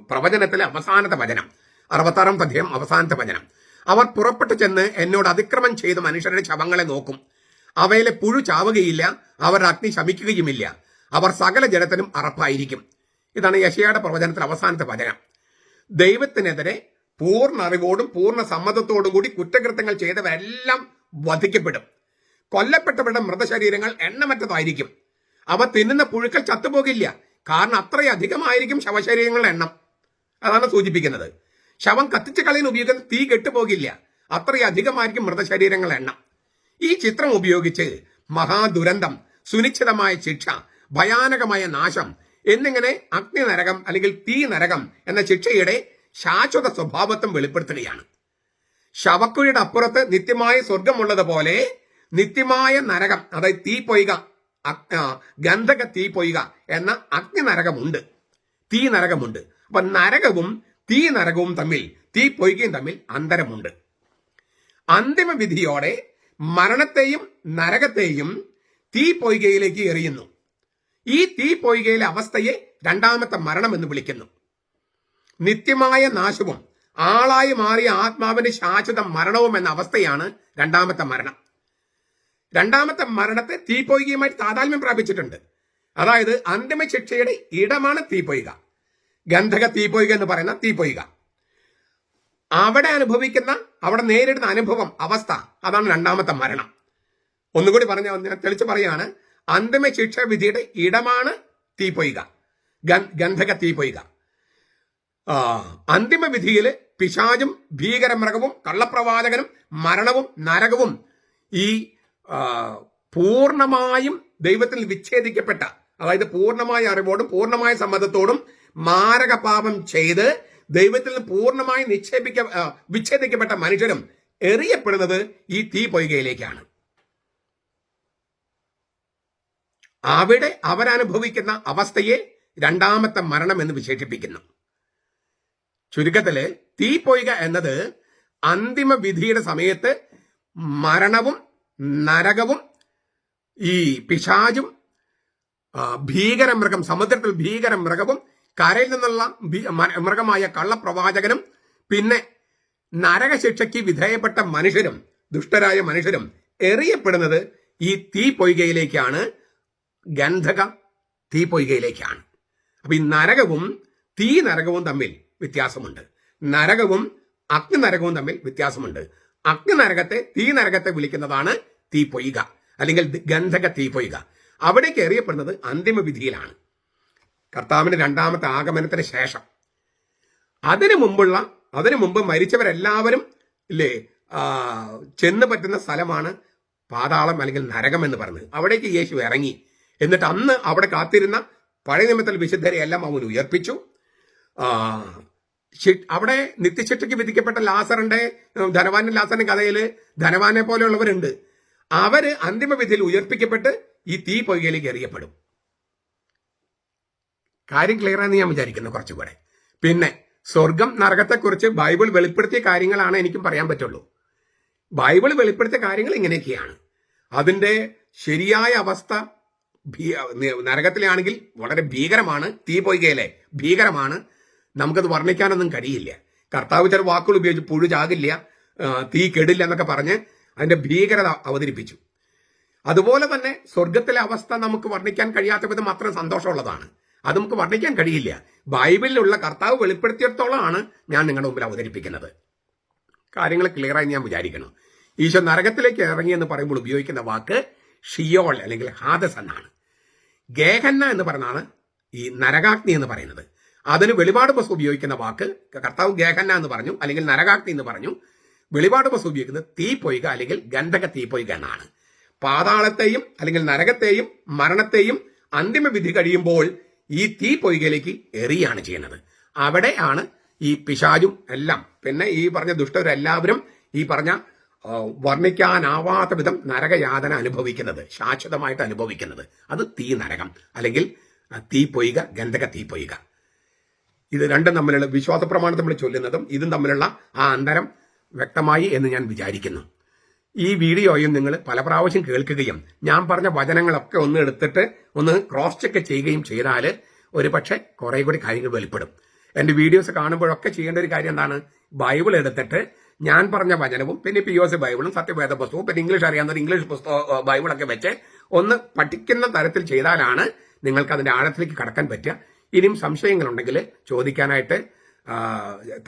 പ്രവചനത്തിലെ അവസാനത്തെ വചനം, 66-ാമത്തെ അധ്യായം അവസാനത്തെ വചനം. അവർ പുറപ്പെട്ടു ചെന്ന് എന്നോട് അതിക്രമം ചെയ്ത മനുഷ്യരുടെ ശവങ്ങളെ നോക്കും. അവയിലെ പുഴു ചാവുകയില്ല, അവരുടെ അഗ്നി ശമിക്കുകയുമില്ല, അവർ സകല ജനത്തിനും അറപ്പായിരിക്കും. ഇതാണ് യെശയ്യായുടെ പ്രവചനത്തിൽ അവസാനത്തെ വചനം. ദൈവത്തിനെതിരെ പൂർണ്ണ അറിവോടും പൂർണ്ണ സമ്മതത്തോടും കൂടി കുറ്റകൃത്യങ്ങൾ ചെയ്തവരെല്ലാം വധിക്കപ്പെടും. കൊല്ലപ്പെട്ടവരുടെ മൃതശരീരങ്ങൾ എണ്ണമറ്റതായിരിക്കും. അവ തിന്നുന്ന പുഴുക്കൾ ചത്തുപോകില്ല, കാരണം അത്രയധികമായിരിക്കും ശവശരീരങ്ങളുടെ എണ്ണം. അതാണ് സൂചിപ്പിക്കുന്നത്. ശവം കത്തിച്ച് കളയുന്ന ഉപയോഗിക്കുന്ന തീ കെട്ടുപോകില്ല, അത്രയധികമായിരിക്കും മൃതശരീരങ്ങളുടെ എണ്ണം. ഈ ചിത്രം ഉപയോഗിച്ച് മഹാദുരന്തം, സുനിശ്ചിതമായ ശിക്ഷ, ഭയാനകമായ നാശം എന്നിങ്ങനെ അഗ്നിനരകം അല്ലെങ്കിൽ തീ നരകം എന്ന ശിക്ഷയുടെ ശാശ്വത സ്വഭാവത്വം വെളിപ്പെടുത്തുകയാണ്. ശവക്കുഴിയുടെ അപ്പുറത്ത് നിത്യമായ സ്വർഗമുള്ളതുപോലെ നിത്യമായ നരകം, അതായത് തീ പൊയ്ക, ഗന്ധക തീ പൊയ്ക എന്ന അഗ്നിനരകമുണ്ട്, തീ നരകമുണ്ട്. അപ്പൊ നരകവും തീ നരകവും തമ്മിൽ, തീ പൊയ്കയും തമ്മിൽ അന്തരമുണ്ട്. അന്തിമ വിധിയോടെ മരണത്തെയും നരകത്തെയും തീ പൊയ്കയിലേക്ക് എറിയുന്നു. ഈ തീ പൊയ്കയിലെ അവസ്ഥയെ രണ്ടാമത്തെ മരണം എന്ന് വിളിക്കുന്നു. നിത്യമായ നാശവും ആളായി മാറിയ ആത്മാവിന്റെ ശാശ്വത മരണവും എന്ന അവസ്ഥയാണ് രണ്ടാമത്തെ മരണം. രണ്ടാമത്തെ മരണത്തെ തീപ്പൊയ്കയുമായി താതാത്മ്യം പ്രാപിച്ചിട്ടുണ്ട്. അതായത് അന്തിമ ശിക്ഷയുടെ ഇടമാണ് തീപ്പൊയ്ക, ഗന്ധക തീപ്പൊയ്ക എന്ന് പറയുന്ന തീപ്പൊയ്ക. അവിടെ നേരിടുന്ന അനുഭവം, അവസ്ഥ, അതാണ് രണ്ടാമത്തെ മരണം. ഒന്നുകൂടി തെളിച്ച് പറയാണ്, അന്തിമ ശിക്ഷ വിധിയുടെ ഇടമാണ് തീപ്പൊയ്ക, ഗന്ധക തീപ്പൊയ്ക. അന്തിമ വിധിയിൽ പിശാചും ഭീകരമൃഗവും കള്ളപ്രവാചകനും മരണവും നരകവും ഈ പൂർണ്ണമായും ദൈവത്തിൽ വിച്ഛേദിക്കപ്പെട്ട, അതായത് പൂർണ്ണമായ അറിവോടും പൂർണ്ണമായ സമ്മതത്തോടും മാരക പാപം ചെയ്ത് ദൈവത്തിൽ നിന്ന് പൂർണ്ണമായി വിച്ഛേദിക്കപ്പെട്ട മനുഷ്യരും എറിയപ്പെടുന്നത് ഈ തീ പൊയ്കയിലേക്കാണ്. അവിടെ അവരനുഭവിക്കുന്ന അവസ്ഥയെ രണ്ടാമത്തെ മരണം എന്ന് വിശേഷിപ്പിക്കുന്നു. ചുരുക്കത്തില് തീ പൊയ്ക എന്നത് അന്തിമ വിധിയുടെ സമയത്ത് മരണവും നരകവും ഈ പിശാചും ഭീകരമൃഗം, സമുദ്രത്തിൽ ഭീകരമൃഗവും കരയിൽ നിന്നുള്ള മൃഗമായ കള്ളപ്രവാചകനും പിന്നെ നരകശിക്ഷയ്ക്ക് വിധേയപ്പെട്ട മനുഷ്യരും ദുഷ്ടരായ മനുഷ്യരും എറിയപ്പെടുന്നത് ഈ തീപ്പൊയ്കയിലേക്കാണ്, ഗന്ധക തീപ്പൊയ്കയിലേക്കാണ്. അപ്പൊ ഈ നരകവും തീ നരകവും തമ്മിൽ വ്യത്യാസമുണ്ട്. നരകവും അഗ്നി നരകവും തമ്മിൽ വ്യത്യാസമുണ്ട്. അഗ്നി നരകത്തെ തീ നരകത്തെ വിളിക്കുന്നതാണ് തീപ്പൊയ്ക അല്ലെങ്കിൽ ഗന്ധക തീപ്പൊയ്ക. അവിടേക്ക് എറിയപ്പെടുന്നത് അന്തിമ വിധിയിലാണ്, കർത്താവിന്റെ രണ്ടാമത്തെ ആഗമനത്തിന് ശേഷം. അതിനു മുമ്പ് മരിച്ചവരെല്ലാവരും ഇല്ലേ ചെന്ന് പറ്റുന്ന സ്ഥലമാണ് പാതാളം അല്ലെങ്കിൽ നരകം എന്ന് പറഞ്ഞത്. അവിടേക്ക് യേശു ഇറങ്ങി. എന്നിട്ട് അന്ന് അവിടെ കാത്തിരുന്ന പഴയ നിയമത്തിൽ വിശുദ്ധരെ എല്ലാം അവൻ ഉയർപ്പിച്ചു. അവിടെ നിത്യശിക്ഷയ്ക്ക് വിധിക്കപ്പെട്ട ലാസറിന്റെ ധനവാന്റെ ലാസറിന്റെ കഥയില് ധനവാനെ പോലെയുള്ളവരുണ്ട്. അവര് അന്തിമ വിധിയിൽ ഉയർപ്പിക്കപ്പെട്ട് ഈ തീ പൊയ്കയിലേക്ക് എറിയപ്പെടും. കാര്യം ക്ലിയർ ആണെന്ന് ഞാൻ വിചാരിക്കുന്നു കുറച്ചുകൂടെ. പിന്നെ സ്വർഗം നരകത്തെക്കുറിച്ച് ബൈബിൾ വെളിപ്പെടുത്തിയ കാര്യങ്ങളാണ് എനിക്കും പറയാൻ പറ്റുള്ളൂ. ബൈബിൾ വെളിപ്പെടുത്തിയ കാര്യങ്ങൾ ഇങ്ങനെയൊക്കെയാണ്. അതിന്റെ ശരിയായ അവസ്ഥ നരകത്തിലാണെങ്കിൽ വളരെ ഭീകരമാണ്, തീ പൊയ്കയിലെ ഭീകരമാണ്. നമുക്കത് വർണ്ണിക്കാനൊന്നും കഴിയില്ല. കർത്താവ് ചില വാക്കുകൾ ഉപയോഗിച്ച് പുഴു ചാകില്ല, തീ കെടില്ല എന്നൊക്കെ പറഞ്ഞ് അതിന്റെ ഭീകരത അവതരിപ്പിച്ചു. അതുപോലെ തന്നെ സ്വർഗത്തിലെ അവസ്ഥ നമുക്ക് വർണ്ണിക്കാൻ കഴിയാത്ത വിധം അത്ര സന്തോഷമുള്ളതാണ്. അത് നമുക്ക് വർണ്ണിക്കാൻ കഴിയില്ല. ബൈബിളിലുള്ള കർത്താവ് വെളിപ്പെടുത്തിയിടത്തോളമാണ് ഞാൻ നിങ്ങളുടെ മുമ്പിൽ അവതരിപ്പിക്കുന്നത്. കാര്യങ്ങൾ ക്ലിയറായി ഞാൻ വിചാരിക്കണം. ഈശോ നരകത്തിലേക്ക് ഇറങ്ങി എന്ന് പറയുമ്പോൾ ഉപയോഗിക്കുന്ന വാക്ക് ഷിയോൾ അല്ലെങ്കിൽ ഹാദസ് എന്നാണ്. ഗേഹന്ന എന്ന് പറഞ്ഞാണ് ഈ നരകാഗ്നി എന്ന് പറയുന്നത്. അതിന് വെളിപാട് പുസ്തകം ഉപയോഗിക്കുന്ന വാക്ക് കർത്താവ് ഗേഹന്ന എന്ന് പറഞ്ഞു അല്ലെങ്കിൽ നരകാഗ്നി എന്ന് പറഞ്ഞു. വെളിപാട് പുസ്തകം ഉപയോഗിക്കുന്നത് തീപ്പൊയ്ക അല്ലെങ്കിൽ ഗന്ധക തീപ്പൊയ്ക എന്നാണ്. പാതാളത്തെയും അല്ലെങ്കിൽ നരകത്തെയും മരണത്തെയും അന്തിമ വിധി കഴിയുമ്പോൾ ഈ തീ പൊയ്കയിലേക്ക് എറിയാണ് ചെയ്യുന്നത്. അവിടെയാണ് ഈ പിശാചും എല്ലാം പിന്നെ ഈ പറഞ്ഞ ദുഷ്ടരെല്ലാവരും ഈ പറഞ്ഞ വർണ്ണിക്കാനാവാത്ത വിധം നരകയാതന അനുഭവിക്കുന്നത്, ശാശ്വതമായിട്ട് അനുഭവിക്കുന്നത്. അത് തീ നരകം അല്ലെങ്കിൽ തീ പൊയ്ക, ഗന്ധക തീ പൊയ്ക. ഇത് രണ്ടും തമ്മിലുള്ള വിശ്വാസ പ്രമാണം നമ്മൾ ചൊല്ലുന്നതും ഇതും തമ്മിലുള്ള ആ അന്തരം വ്യക്തമായി എന്ന് ഞാൻ വിചാരിക്കുന്നു. ഈ വീഡിയോയും നിങ്ങൾ പല പ്രാവശ്യം കേൾക്കുകയും ഞാൻ പറഞ്ഞ വചനങ്ങളൊക്കെ ഒന്ന് എടുത്തിട്ട് ഒന്ന് ക്രോസ് ചെക്ക് ചെയ്യുകയും ചെയ്താൽ ഒരു പക്ഷേ കുറെ കൂടി കാര്യങ്ങൾ വെളിപ്പെടും. എൻ്റെ വീഡിയോസ് കാണുമ്പോഴൊക്കെ ചെയ്യേണ്ട ഒരു കാര്യം എന്താണ്? ബൈബിൾ എടുത്തിട്ട് ഞാൻ പറഞ്ഞ വചനവും പിന്നെ POC ബൈബിളും സത്യവേദ പുസ്തകവും പിന്നെ ഇംഗ്ലീഷ് അറിയാവുന്ന ഇംഗ്ലീഷ് പുസ്തകം ബൈബിളൊക്കെ വെച്ച് ഒന്ന് പഠിക്കുന്ന തരത്തിൽ ചെയ്താലാണ് നിങ്ങൾക്ക് അതിന്റെ ആഴത്തിലേക്ക് കടക്കാൻ പറ്റുക. ഇനിയും സംശയങ്ങളുണ്ടെങ്കിൽ ചോദിക്കാനായിട്ട്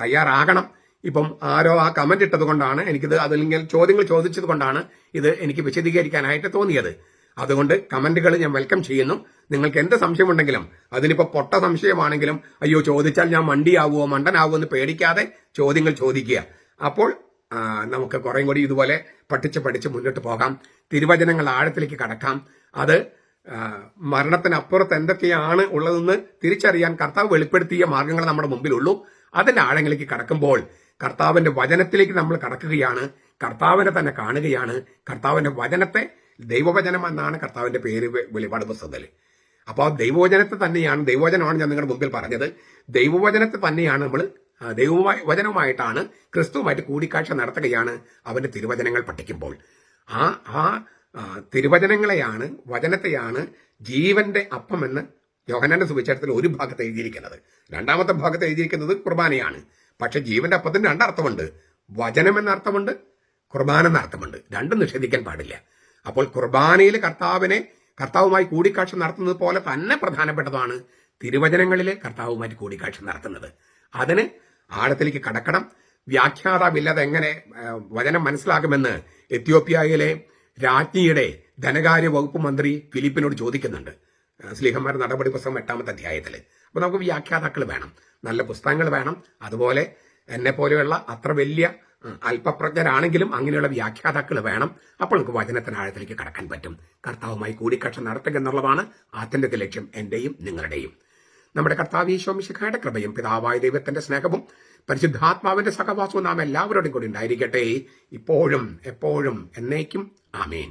തയ്യാറാകണം. ഇപ്പം ആരോ ആ കമന്റ് ഇട്ടത് കൊണ്ടാണ് എനിക്കിത്, അതല്ലെങ്കിൽ ചോദ്യങ്ങൾ ചോദിച്ചത് കൊണ്ടാണ് ഇത് എനിക്ക് വിശദീകരിക്കാനായിട്ട് തോന്നിയത്. അതുകൊണ്ട് കമന്റുകൾ ഞാൻ വെൽക്കം ചെയ്യുന്നു. നിങ്ങൾക്ക് എന്ത് സംശയമുണ്ടെങ്കിലും അതിനിപ്പോ പൊട്ട സംശയമാണെങ്കിലും അയ്യോ ചോദിച്ചാൽ ഞാൻ മണ്ടിയാവുമോ മണ്ടനാവുമോ എന്ന് പേടിക്കാതെ ചോദ്യങ്ങൾ ചോദിക്കുക. അപ്പോൾ നമുക്ക് കുറേം കൂടി ഇതുപോലെ പഠിച്ച് മുന്നോട്ട് പോകാം. തിരുവചനങ്ങൾ ആഴത്തിലേക്ക് കടക്കാം. അത് മരണത്തിനപ്പുറത്ത് എന്തൊക്കെയാണ് ഉള്ളതെന്ന് തിരിച്ചറിയാൻ കർത്താവ് വെളിപ്പെടുത്തിയ മാർഗങ്ങൾ നമ്മുടെ മുമ്പിലുള്ളൂ. അതിന്റെ ആഴങ്ങളിലേക്ക് കടക്കുമ്പോൾ കർത്താവിന്റെ വചനത്തിലേക്ക് നമ്മൾ കടക്കുകയാണ്, കർത്താവിനെ തന്നെ കാണുകയാണ്. കർത്താവിന്റെ വചനത്തെ ദൈവവചനം എന്നാണ് കർത്താവിന്റെ പേര് വെളിപാട് പുസ്തകത്തിൽ. അപ്പോൾ ആ ദൈവവചനത്തെ തന്നെയാണ്, ദൈവവചനമാണ് ഞാൻ നിങ്ങളുടെ മുമ്പിൽ പറഞ്ഞത്. ദൈവവചനത്തെ തന്നെയാണ് നമ്മൾ ദൈവവചനവുമായിട്ടാണ് ക്രിസ്തുവുമായിട്ട് കൂടിക്കാഴ്ച നടത്തുകയാണ് അവന്റെ തിരുവചനങ്ങൾ പഠിക്കുമ്പോൾ. ആ തിരുവചനങ്ങളെയാണ്, വചനത്തെയാണ് ജീവന്റെ അപ്പം എന്ന് യോഹന്നാന്റെ സുവിശേഷത്തിൽ ഒരു ഭാഗത്ത് എഴുതിയിരിക്കുന്നത്. രണ്ടാമത്തെ ഭാഗത്ത് എഴുതിയിരിക്കുന്നത് കുർബാനയാണ്. പക്ഷെ ജീവന്റെ അപ്പത്തിന് രണ്ടർത്ഥമുണ്ട്. വചനം എന്ന അർത്ഥമുണ്ട്, കുർബാന എന്ന അർത്ഥമുണ്ട്. രണ്ടും നിഷേധിക്കാൻ പാടില്ല. അപ്പോൾ കുർബാനയിൽ കർത്താവുമായി കൂടിക്കാഴ്ച നടത്തുന്നത് പോലെ തന്നെ പ്രധാനപ്പെട്ടതാണ് തിരുവചനങ്ങളിൽ കർത്താവുമായി കൂടിക്കാഴ്ച നടത്തുന്നത്. അതിന് ആഴത്തിലേക്ക് കടക്കണം. വ്യാഖ്യാതാവില്ലാതെ എങ്ങനെ വചനം മനസ്സിലാകുമെന്ന് എത്യോപ്യയിലെ രാജ്ഞിയുടെ ധനകാര്യ വകുപ്പ് മന്ത്രി ഫിലിപ്പിനോട് ചോദിക്കുന്നുണ്ട് സ്ലീഹന്മാർ നടപടി പുസ്തകം 8-ാമത്തെ അധ്യായത്തിൽ. അപ്പോൾ നമുക്ക് വ്യാഖ്യാതാക്കൾ വേണം, നല്ല പുസ്തകങ്ങൾ വേണം. അതുപോലെ എന്നെ പോലെയുള്ള അത്ര വലിയ അല്പപ്രജ്ഞരാണെങ്കിലും അങ്ങനെയുള്ള വ്യാഖ്യാതാക്കൾ വേണം. അപ്പോൾ നമുക്ക് വചനത്തിന് ആഴത്തിലേക്ക് കടക്കാൻ പറ്റും. കർത്താവുമായി കൂടിക്കാഴ്ച നടത്തുക എന്നുള്ളതാണ് ആത്യന്തിക ലക്ഷ്യം എന്റെയും നിങ്ങളുടെയും. നമ്മുടെ കർത്താവ് ഈശോ മിശിഹായുടെ കൃപയും പിതാവായ ദൈവത്തിന്റെ സ്നേഹവും പരിശുദ്ധാത്മാവിന്റെ സഹവാസവും നാം എല്ലാവരോടും കൂടി ഉണ്ടായിരിക്കട്ടെ, ഇപ്പോഴും എപ്പോഴും എന്നേക്കും. ആമേൻ.